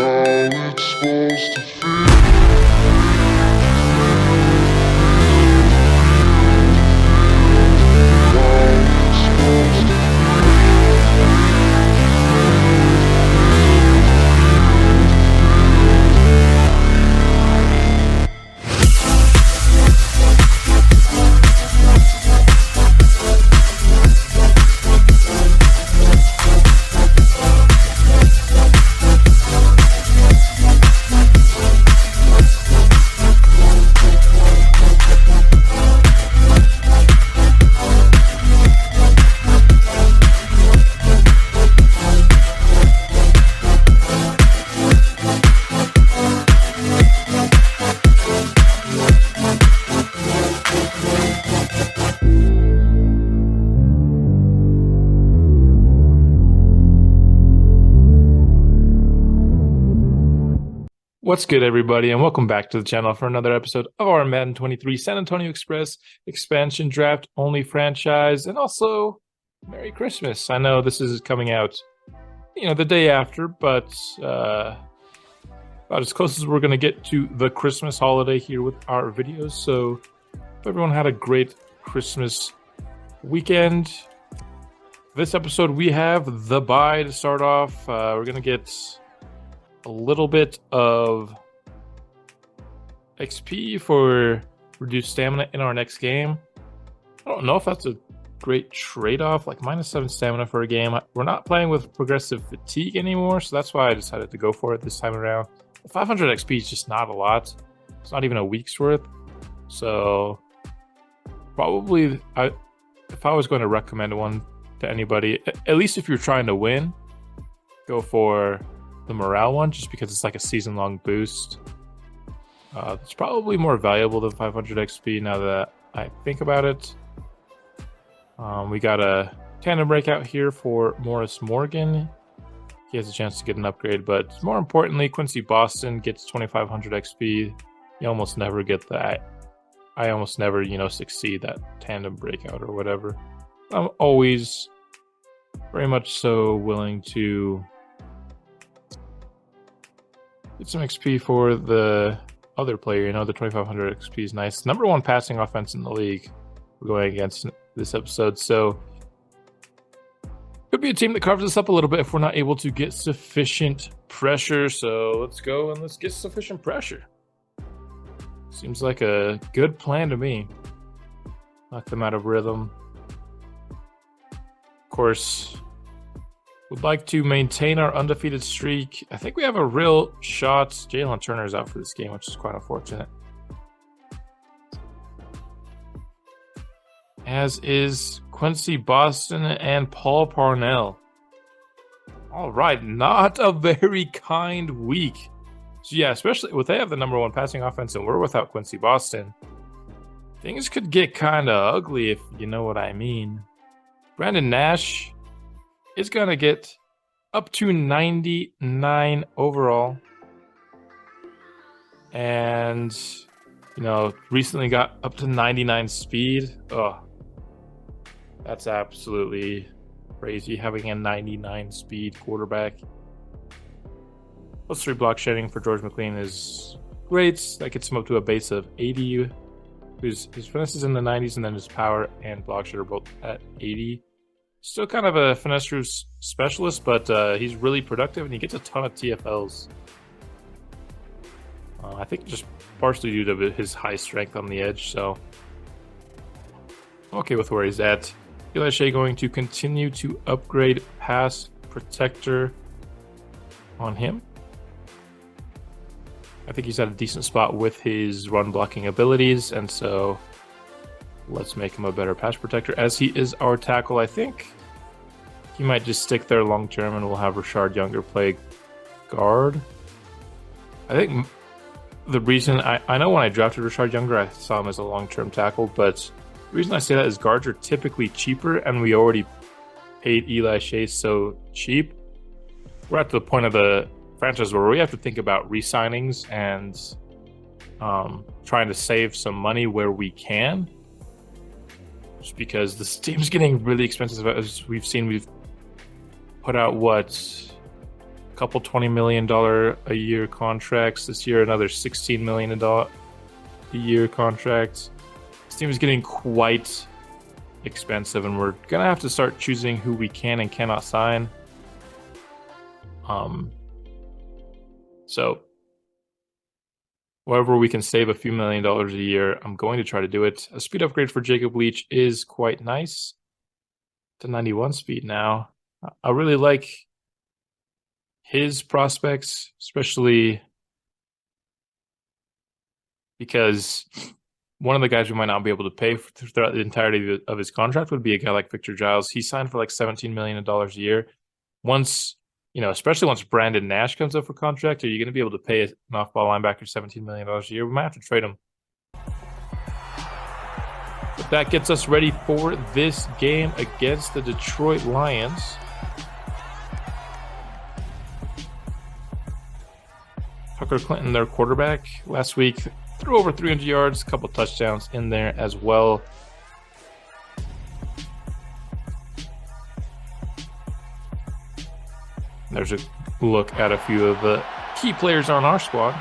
how it's supposed to feel. What's good, everybody, and welcome back to the channel for another episode of our Madden 23 San Antonio Express expansion draft only franchise, and also Merry Christmas. I know this is coming out, the day after, but about as close as we're going to get to the Christmas holiday here with our videos. So, hope everyone had a great Christmas weekend. This episode, we have the bye to start off. We're going to get a little bit of XP for reduced stamina in our next game. I don't know if that's a great trade-off, like -7 stamina for a game. We're not playing with progressive fatigue anymore, so that's why I decided to go for it this time around. 500 XP is just not a lot. It's not even a week's worth. So probably, if I was going to recommend one to anybody, at least if you're trying to win, go for the morale one, just because it's like a season-long boost. It's probably more valuable than 500 XP now that I think about it. We got a tandem breakout here for Morris Morgan. He has a chance to get an upgrade, but more importantly, Quincy Boston gets 2500 XP. You almost never get that. I almost never, succeed that tandem breakout or whatever. I'm always very much so willing to get some XP for the other player. The 2500 XP is nice. Number one passing offense in the league we're going against this episode. So could be a team that covers us up a little bit if we're not able to get sufficient pressure. So let's go and let's get sufficient pressure. Seems like a good plan to me. Knock them out of rhythm. Of course, would like to maintain our undefeated streak. I think we have a real shot. Jalen Turner's out for this game, which is quite unfortunate. As is Quincy Boston and Paul Parnell. All right, not a very kind week. So yeah, especially with they have the number one passing offense and we're without Quincy Boston, things could get kind of ugly, if you know what I mean. Brandon Nash is going to get up to 99 overall. And, recently got up to 99 speed. Oh, that's absolutely crazy, having a 99 speed quarterback. +3 block shedding for George McLean is great. That gets him up to a base of 80. His finesse is in the 90s, and then his power and block shed are both at 80. Still kind of a finesse through specialist, but he's really productive and he gets a ton of TFLs. I think just partially due to his high strength on the edge, so I'm okay with where he's at. Eli Shea going to continue to upgrade pass protector on him. I think he's at a decent spot with his run blocking abilities, and so let's make him a better pass protector, as he is our tackle. I think he might just stick there long term, and we'll have Rashard Younger play guard. I think the reason I know when I drafted Rashard Younger, I saw him as a long term tackle, but the reason I say that is guards are typically cheaper, and we already paid Eli Shea so cheap. We're at the point of the franchise where we have to think about re-signings and trying to save some money where we can. Just because this team's getting really expensive. As we've seen, we've put out couple $20 million a year contracts. This year, another $16 million a year contract. This team is getting quite expensive, and we're going to have to start choosing who we can and cannot sign. So wherever we can save a few $1,000,000 a year, I'm going to try to do it. A speed upgrade for Jacob Leach is quite nice. To 91 speed now. I really like his prospects, especially because one of the guys we might not be able to pay throughout the entirety of his contract would be a guy like Victor Giles. He signed for like $17 million a year. Once, especially once Brandon Nash comes up for contract, are you going to be able to pay an off-ball linebacker $17 million a year? We might have to trade him. But that gets us ready for this game against the Detroit Lions. Tucker Clinton, their quarterback, last week threw over 300 yards, a couple touchdowns in there as well. There's a look at a few of the key players on our squad.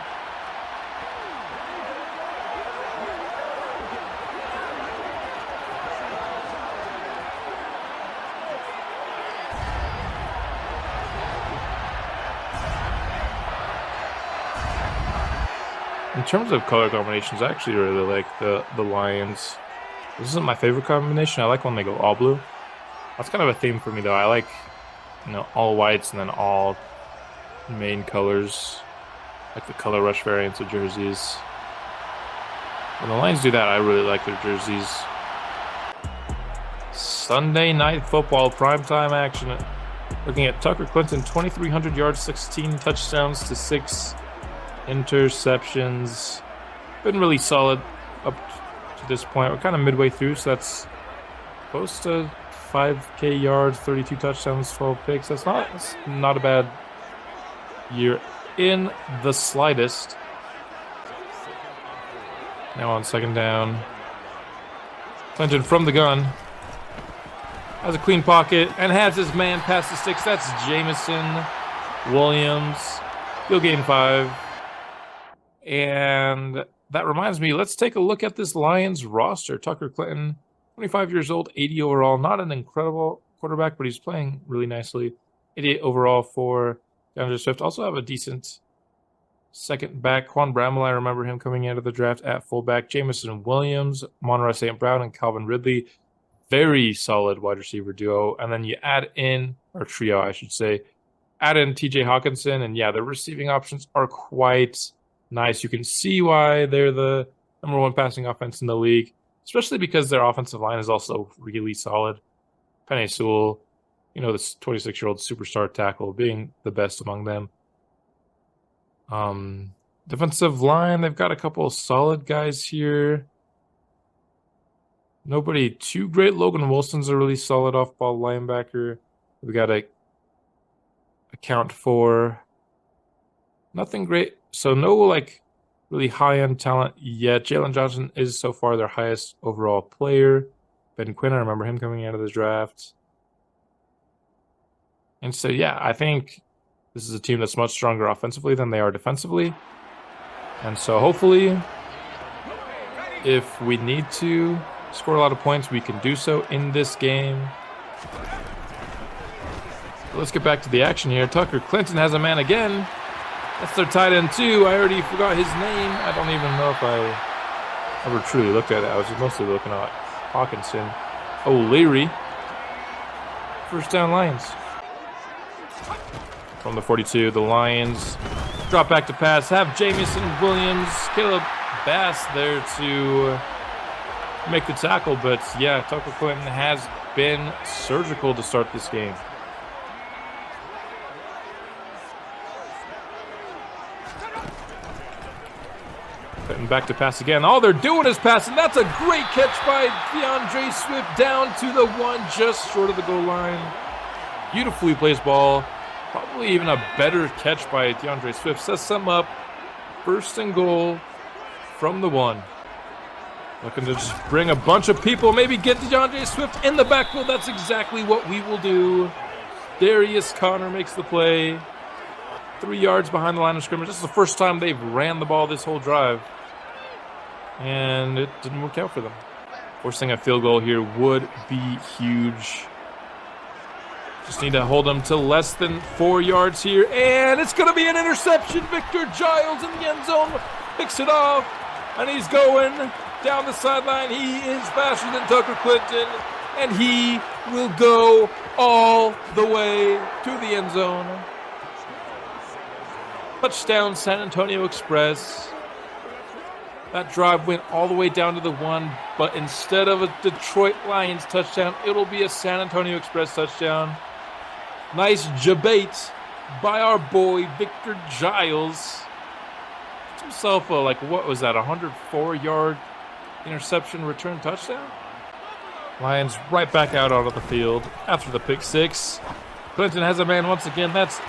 In terms of color combinations, I actually really like the Lions. This isn't my favorite combination. I like when they go all blue. That's kind of a theme for me, though. I like, all whites and then all main colors, like the color rush variants of jerseys. When the Lions do that, I really like their jerseys. Sunday Night Football primetime action. Looking at Tucker Clinton, 2,300 yards, 16 touchdowns to 6 interceptions. Been really solid up to this point. We're kind of midway through, so that's close to 5K yards, 32 touchdowns, 12 picks. That's not a bad year in the slightest. Now on second down, Clinton from the gun has a clean pocket and has his man past the sticks. That's Jamison Williams. He'll gain 5. And that reminds me, let's take a look at this Lions roster. Tucker Clinton, 25 years old, 80 overall. Not an incredible quarterback, but he's playing really nicely. 88 overall for DeAndre Swift. Also have a decent second back. Quan Bramall, I remember him coming out of the draft at fullback. Jamison Williams, Monroe St. Brown, and Calvin Ridley. Very solid wide receiver duo. And then you add in, or trio, I should say, add in TJ Hawkinson. And yeah, the receiving options are quite nice. You can see why they're the number 1 passing offense in the league, especially because their offensive line is also really solid. Penei Sewell, this 26-year-old superstar tackle, being the best among them. Defensive line, they've got a couple of solid guys here. Nobody too great. Logan Wilson's a really solid off-ball linebacker. We've got to account for nothing great. So no really high-end talent yet. Jalen Johnson is so far their highest overall player. Ben Quinn, I remember him coming out of the draft. And so, yeah, I think this is a team that's much stronger offensively than they are defensively. And so hopefully, if we need to score a lot of points, we can do so in this game. So let's get back to the action here. Tucker Clinton has a man again. That's their tight end, too. I already forgot his name. I don't even know if I ever truly looked at it. I was mostly looking at Hawkinson. O'Leary. First down, Lions. From the 42, the Lions drop back to pass. Have Jamison Williams, Caleb Bass there to make the tackle. But, yeah, Tucker Clinton has been surgical to start this game. Clinton back to pass again. All they're doing is passing. That's a great catch by DeAndre Swift down to the 1, just short of the goal line. Beautifully placed ball. Probably even a better catch by DeAndre Swift. Sets them up. First and goal from the 1. Looking to just bring a bunch of people. Maybe get DeAndre Swift in the backfield. That's exactly what we will do. Darius Conner makes the play. 3 yards behind the line of scrimmage. This is the first time they've ran the ball this whole drive. And it didn't work out for them. Forcing a field goal here would be huge. Just need to hold them to less than 4 yards here. And it's going to be an interception. Victor Giles in the end zone picks it off. And he's going down the sideline. He is faster than Tucker Clinton. And he will go all the way to the end zone. Touchdown, San Antonio Express. That drive went all the way down to the 1, but instead of a Detroit Lions touchdown, it'll be a San Antonio Express touchdown. Nice jabate by our boy, Victor Giles. It's himself a, what was that, 104-yard interception return touchdown? Lions right back out onto the field after the pick six. Clinton has a man once again. That's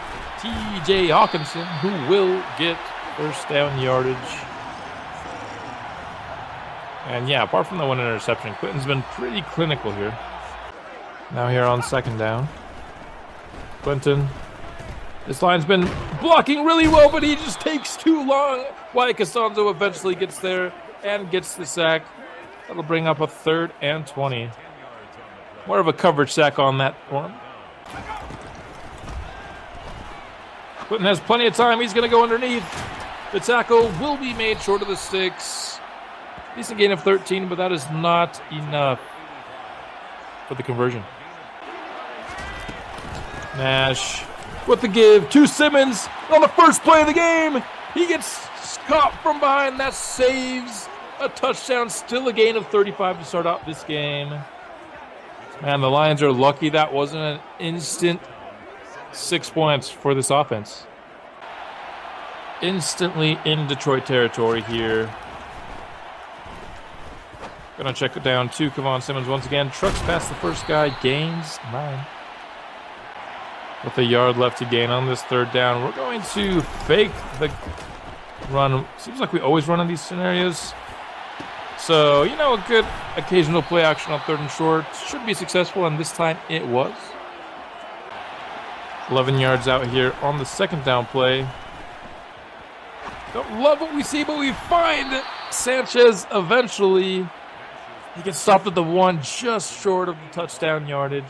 T.J. Hawkinson, who will get first down yardage. And yeah, apart from the one interception, Clinton's been pretty clinical here. Now here on second down. Clinton. This line's been blocking really well, but he just takes too long. Wyatt Costanzo eventually gets there and gets the sack. That'll bring up a 3rd and 20. More of a coverage sack on that one. Clinton has plenty of time. He's going to go underneath. The tackle will be made short of the 6. Decent gain of 13, but that is not enough for the conversion. Nash with the give to Simmons on the first play of the game. He gets caught from behind. That saves a touchdown. Still a gain of 35 to start out this game. Man, the Lions are lucky that wasn't an instant 6 points for this offense. Instantly in Detroit territory here. Gonna check it down to Kevon Simmons once again. Trucks past the first guy, gains 9. With a yard left to gain on this 3rd down, we're going to fake the run. Seems like we always run in these scenarios. So, a good occasional play action on 3rd and short should be successful, and this time it was. 11 yards out here on the 2nd down play. Don't love what we see, but we find Sanchez eventually. He gets stopped at the 1, just short of the touchdown yardage.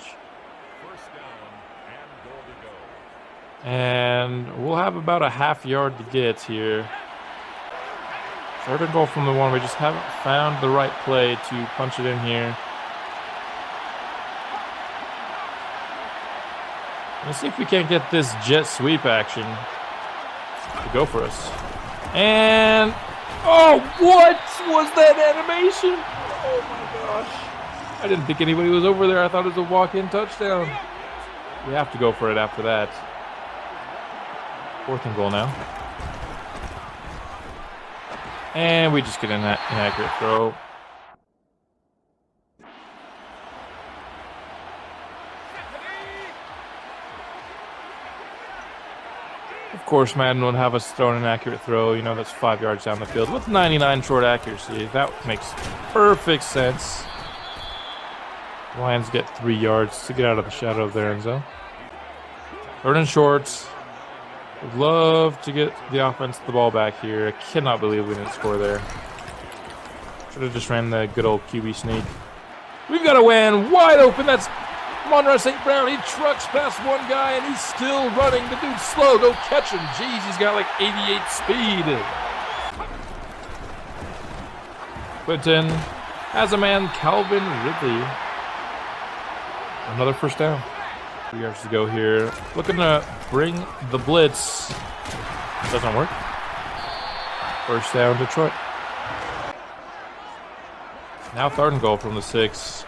And we'll have about a half yard to get here. 3rd and goal from the 1. We just haven't found the right play to punch it in here. Let's see if we can't get this jet sweep action to go for us. And, oh, what was that animation? Oh my gosh. I didn't think anybody was over there. I thought it was a walk-in touchdown. We have to go for it after that. 4th and goal now. And we just get an inaccurate throw. Of course, Madden would have us throw an inaccurate throw. That's 5 yards down the field with 99 short accuracy. That makes perfect sense. Lions get 3 yards to get out of the shadow of their end zone. 3rd and short. Would love to get the offense the ball back here. I cannot believe we didn't score there. Should have just ran the good old QB sneak. We've got a win. Wide open. That's Monroe St. Brown. He trucks past one guy, and he's still running. The dude's slow. Go catch him. Jeez, he's got 88 speed. Clinton has a man, Calvin Ridley. Another first down. 3 yards to go here. Looking to bring the blitz. Doesn't work. First down, Detroit. Now 3rd and goal from the 6.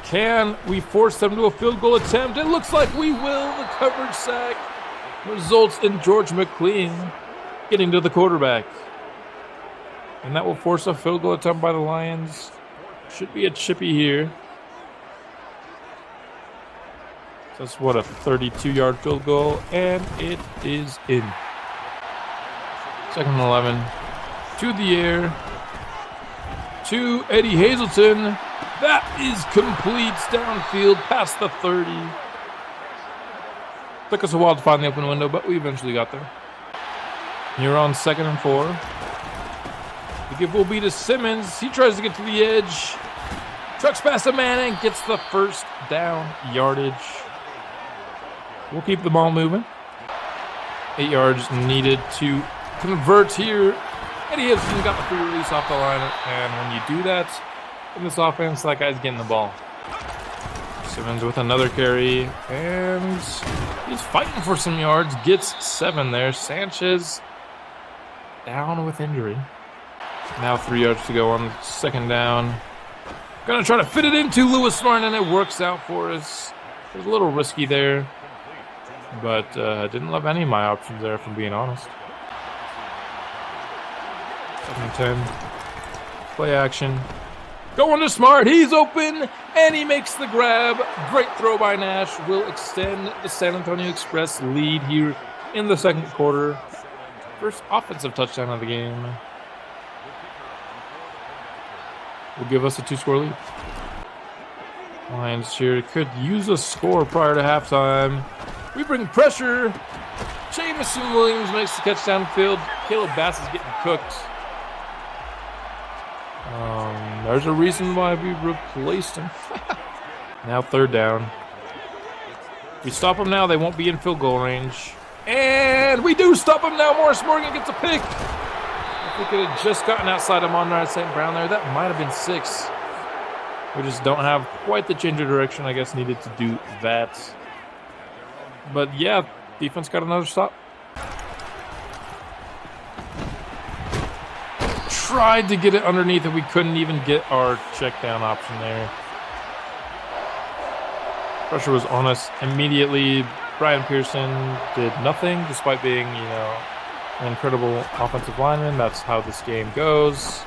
Can we force them to a field goal attempt? It looks like we will. The coverage sack results in George McLean getting to the quarterback. And that will force a field goal attempt by the Lions. Should be a chippy here. That's a 32-yard field goal, and it is in. 2nd and 11. To the air. To Eddie Hazelton. That is complete downfield past the 30. Took us a while to find the open window, but we eventually got there. Here on 2nd and 4. The give will be to Simmons. He tries to get to the edge. Trucks past the Manning. Gets the first down yardage. We'll keep the ball moving. 8 yards needed to convert here. Eddie Hazelton got the free release off the line. And when you do that in this offense, that guy's getting the ball. Simmons with another carry. And he's fighting for some yards. Gets 7 there. Sanchez down with injury. Now 3 yards to go on 2nd down. Gonna try to fit it into Lewis Smart, and it works out for us. It was a little risky there, but didn't love any of my options there, if I'm being honest. 2nd and 10. Play action. Going to Smart. He's open, and he makes the grab. Great throw by Nash. Will extend the San Antonio Express lead here in the 2nd quarter. First offensive touchdown of the game. Will give us a 2-score lead. Lions here could use a score prior to halftime. We bring pressure. Jamison Williams makes the catch downfield. Caleb Bass is getting cooked. There's a reason why we replaced him. Now 3rd down. We stop them now, they won't be in field goal range. And we do stop him now. Morris Morgan gets a pick. If we could have just gotten outside of Monroe St. Brown there, that might have been 6. We just don't have quite the change of direction, I guess, needed to do that. But yeah, defense got another stop. Tried to get it underneath and we couldn't even get our check down option there. Pressure was on us immediately. Brian Pearson did nothing despite being, an incredible offensive lineman. That's how this game goes.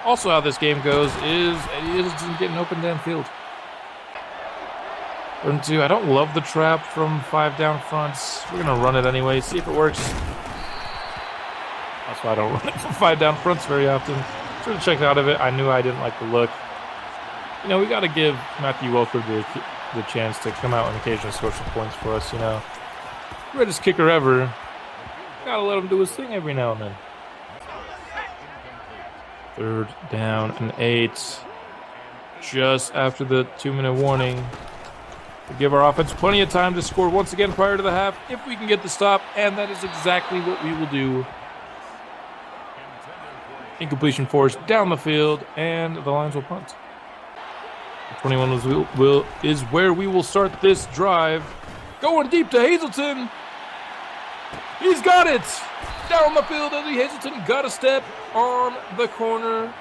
Also how this game goes is Eddie Hazelton getting open downfield. 3rd and 2. I don't love the trap from 5 down fronts. We're going to run it anyway, see if it works. That's why I don't run it from 5 down fronts very often. Sort of checked out of it. I knew I didn't like the look. We got to give Matthew Welker the chance to come out and occasionally score some points for us, Greatest kicker ever. Gotta let him do his thing every now and then. 3rd down and 8. Just after the 2-minute warning. We give our offense plenty of time to score once again prior to the half if we can get the stop, and that is exactly what we will do. Incompletion forced down the field, and the Lions will punt. 21 is where we will start this drive. Going deep to Hazelton. He's got it. Down the field, Eddie Hazelton got a step on the corner.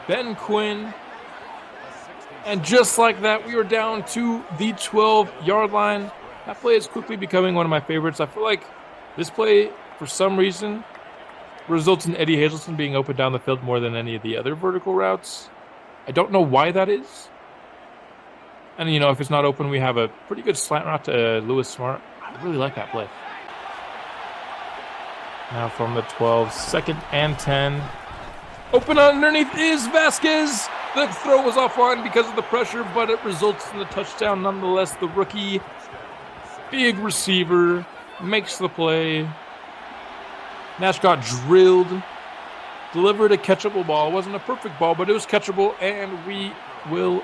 Ben Quinn. And just like that, we are down to the 12-yard line. That play is quickly becoming one of my favorites. I feel like this play, for some reason, results in Eddie Hazelton being open down the field more than any of the other vertical routes. I don't know why that is. And, if it's not open, we have a pretty good slant route to Lewis Smart. I really like that play. Now from the 12, 2nd and 10. Open underneath is Vasquez. The throw was offline because of the pressure, but it results in the touchdown nonetheless. The rookie, big receiver, makes the play. Nash got drilled. Delivered a catchable ball. It wasn't a perfect ball, but it was catchable, and we will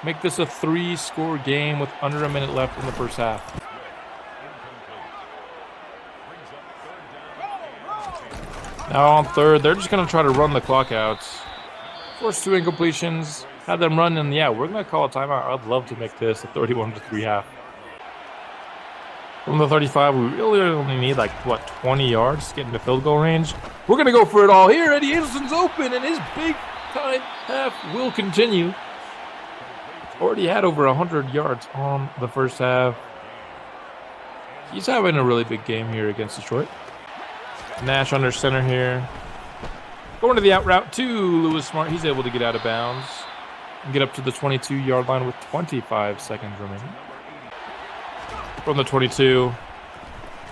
make this a 3-score game with under a minute left in the first half. Now on 3rd, they're just going to try to run the clock out. Force 2 incompletions. Had them run, and yeah, we're going to call a timeout. I'd love to make this a 31-3 half. From the 35, we really only need 20 yards to get into field goal range. We're going to go for it all here. Eddie Hazelton's open, and his big-time half will continue. Already had over 100 yards on the first half. He's having a really big game here against Detroit. Nash under center here. Going to the out route to Lewis Smart. He's able to get out of bounds and get up to the 22-yard line with 25 seconds remaining. From the 22,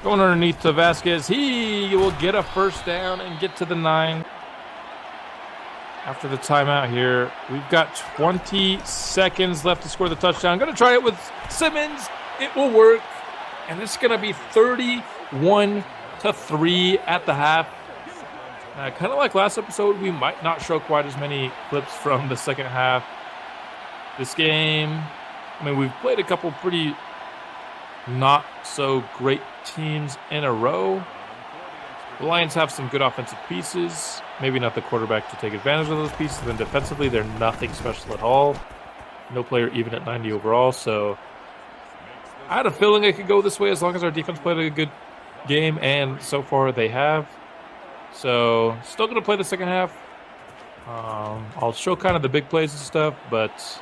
going underneath to Vasquez. He will get a first down and get to the 9. After the timeout here, we've got 20 seconds left to score the touchdown. Going to try it with Simmons. It will work. And this is going to be 31-10 3 at the half. Kind of like last episode, we might not show quite as many clips from the second half. This game, I mean, we've played a couple pretty not so great teams in a row. The Lions have some good offensive pieces. Maybe not the quarterback to take advantage of those pieces. Then defensively, they're nothing special at all. No player even at 90 overall. So I had a feeling it could go this way as long as our defense played a good game. And so far they have. So still going to play the second half. I'll show kind of the big plays and stuff. But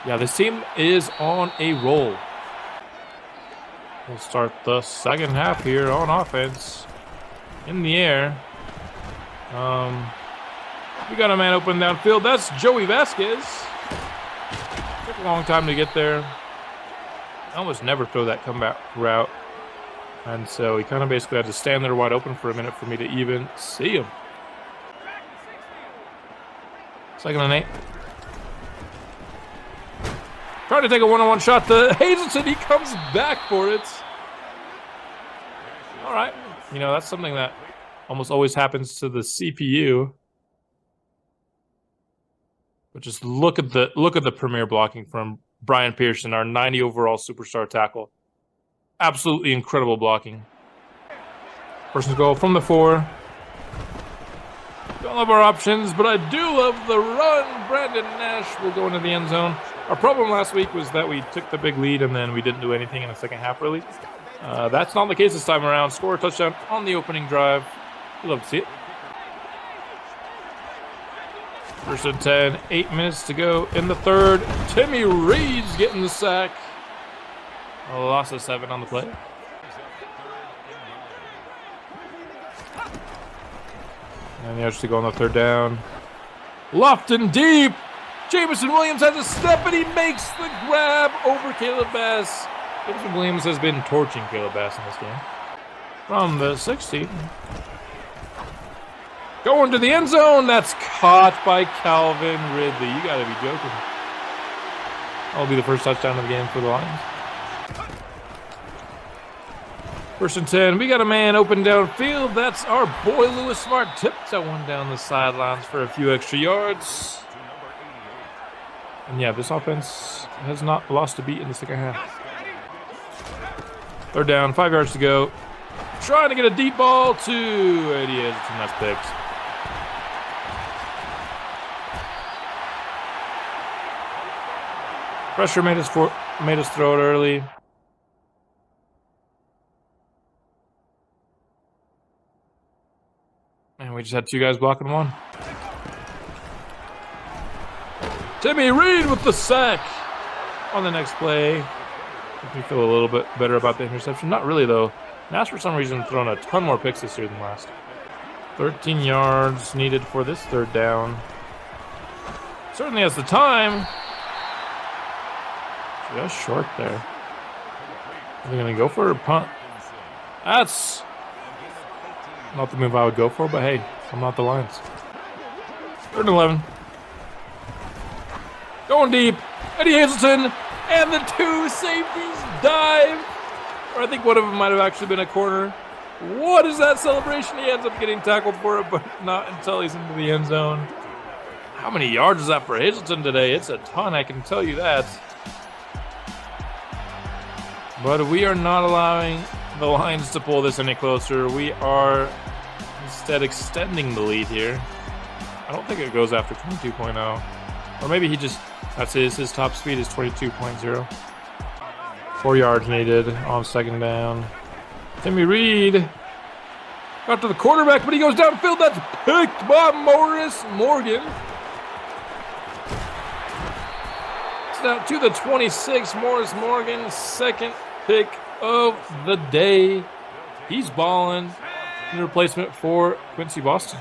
yeah, this team is on a roll. We'll start the second half here on offense. In the air. We got a man open downfield. That's Joey Vasquez. Took a long time to get there. I almost never throw that comeback route. And so he kind of basically had to stand there wide open for a minute for me to even see him. 2nd and 8. Trying to take a one-on-one shot to Hazelton. He comes back for it. All right. You know, that's something that almost always happens to the CPU. But just look at the premier blocking from Brian Pearson, our 90 overall superstar tackle. Absolutely incredible blocking. First and goal from the 4. Don't love our options, but I do love the run. Brandon Nash will go into the end zone. Our problem last week was that we took the big lead and then we didn't do anything in the second half, really. That's not the case this time around. Score a touchdown on the opening drive. We'd love to see it. 1st and 10, 8 minutes to go in the 3rd. Timmy Reed's getting the sack. A loss of 7 on the play. And he actually go on the 3rd down. Lofton deep. Jameson Williams has a step, and he makes the grab over Caleb Bass. Jameson Williams has been torching Caleb Bass in this game. From the 16. Going to the end zone. That's caught by Calvin Ridley. You got to be joking. That'll be the first touchdown of the game for the Lions. 1st and 10. We got a man open downfield. That's our boy Lewis Smart. Tiptoeing down the sidelines for a few extra yards. And yeah, this offense has not lost a beat in the second half. 3rd down, 5 yards to go. Trying to get a deep ball to Eddie Hazelton. That's picked. Pressure made us throw it early. And we just had 2 guys blocking 1. Timmy Reed with the sack on the next play. Makes me feel a little bit better about the interception. Not really, though. Nash, for some reason, thrown a ton more picks this year than last. 13 yards needed for this 3rd down. Certainly has the time. Just short there. Are they going to go for a punt? That's not the move I would go for, but hey, I'm not the Lions. 3rd and 11. Going deep. Eddie Hazelton and the 2 safeties dive. Or I think one of them might have actually been a corner. What is that celebration? He ends up getting tackled for it, but not until he's into the end zone. How many yards is that for Hazelton today? It's a ton, I can tell you that. But we are not allowing the Lions to pull this any closer. We are instead extending the lead here. I don't think it goes after 22.0. Or maybe he just, that's his top speed is 22.0. 4 yards needed on 2nd down. Timmy Reed got to the quarterback, but he goes downfield. That's picked by Morris Morgan. It's now to the 26. Morris Morgan, 2nd pick of the day. He's balling in replacement for Quincy Boston.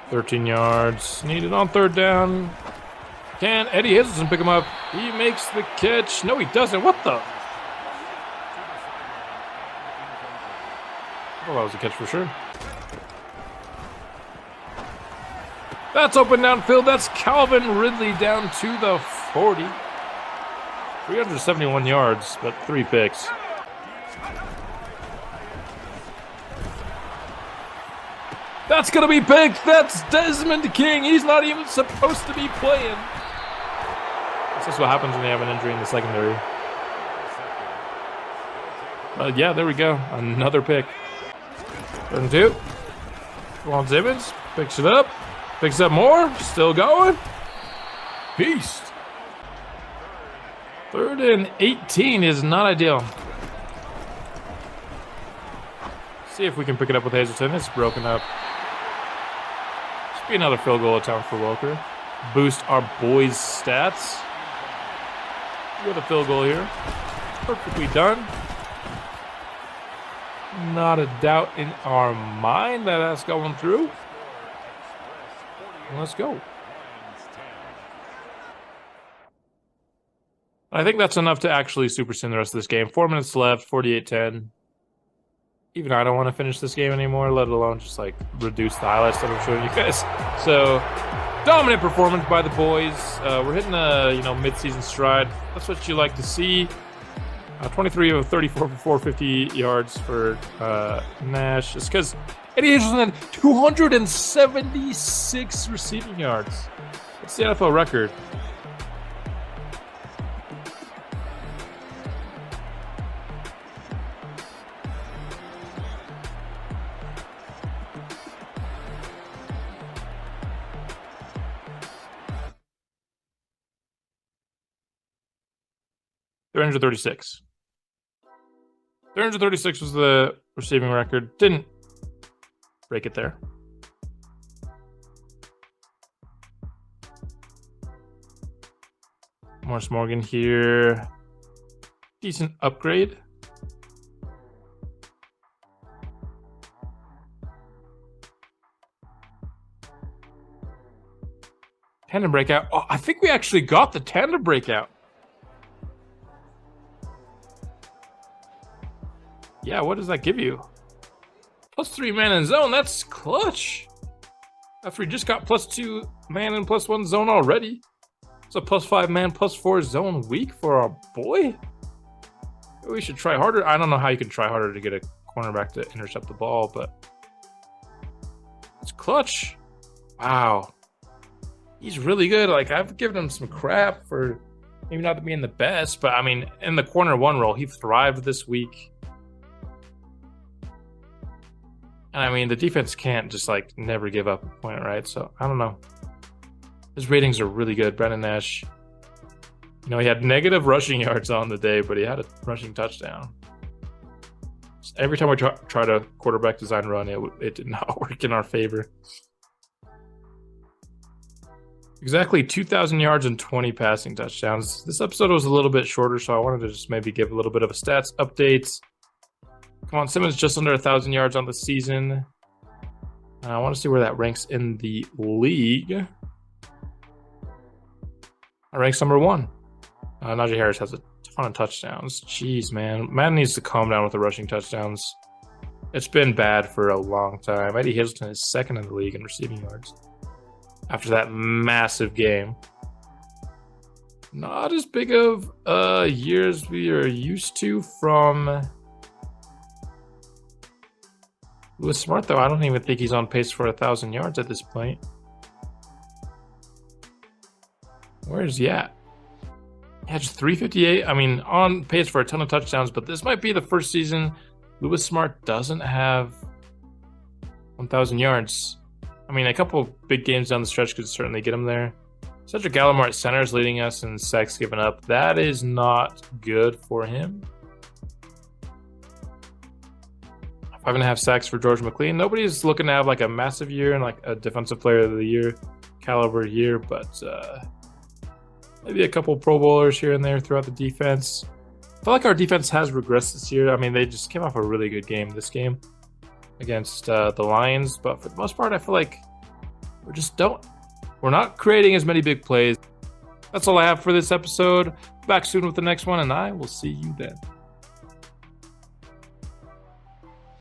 13 yards needed on 3rd down. Can Eddie Hazelton pick him up? He makes the catch. No, he doesn't. What the? Well, that was a catch for sure. That's open downfield. That's Calvin Ridley down to the 40. 371 yards, but 3 picks. That's going to be picked. That's Desmond King. He's not even supposed to be playing. This is what happens when you have an injury in the secondary. Yeah, there we go. Another pick. 3rd and 2. Juan Simmons picks it up. Picks up more. Still going. Beast. 3rd and 18 is not ideal. See if we can pick it up with Hazelton. It's broken up. Should be another field goal attempt for Welker. Boost our boys' stats. With a field goal here. Perfectly done. Not a doubt in our mind that that's going through. Let's go. I think that's enough to actually super sim the rest of this game. 4 minutes left, 48-10. Even I don't want to finish this game anymore, let alone just like reduce the highlights that I'm showing you guys. So, dominant performance by the boys. We're hitting a mid-season stride. That's what you like to see. 23 of 34 for 450 yards for Nash. It's because Eddie Hazelton had 276 receiving yards. It's the NFL record. $336. 336 was the receiving record. Didn't break it there. Morris Morgan here. Decent upgrade. Tandem breakout. Oh, I think we actually got the tandem breakout. Yeah, what does that give you? +3 man in zone. That's clutch. After we just got +2 man and +1 zone already. It's a +5 man, +4 zone week for our boy. We should try harder. I don't know how you can try harder to get a cornerback to intercept the ball, but it's clutch. Wow. He's really good. Like, I've given him some crap for maybe not being the best, but I mean, in the corner 1 role, he thrived this week. And I mean, the defense can't just like never give up a point, right? So I don't know. His ratings are really good. Brandon Nash, he had negative rushing yards on the day, but he had a rushing touchdown. Just every time we try to quarterback design run, it did not work in our favor. Exactly 2,000 yards and 20 passing touchdowns. This episode was a little bit shorter, so I wanted to just maybe give a little bit of a stats update. Come on, Simmons just under 1,000 yards on the season. I want to see where that ranks in the league. It ranks number 1. Najee Harris has a ton of touchdowns. Jeez, man. Madden needs to calm down with the rushing touchdowns. It's been bad for a long time. Eddie Hazelton is 2nd in the league in receiving yards after that massive game. Not as big of a year as we are used to from Lewis Smart, though. I don't even think he's on pace for 1,000 yards at this point. Where's he at? Yeah, just 358. I mean, on pace for a ton of touchdowns, but this might be the first season Lewis Smart doesn't have 1,000 yards. I mean, a couple big games down the stretch could certainly get him there. Cedric Gallimore at center is leading us in sacks given up. That is not good for him. 5.5 sacks for George McLean. Nobody's looking to have like a massive year and like a defensive player of the year caliber year, but maybe a couple Pro Bowlers here and there throughout the defense. I feel like our defense has regressed this year. I mean, they just came off a really good game this game against the Lions, but for the most part, I feel like we're not creating as many big plays. That's all I have for this episode. Back soon with the next one, and I will see you then.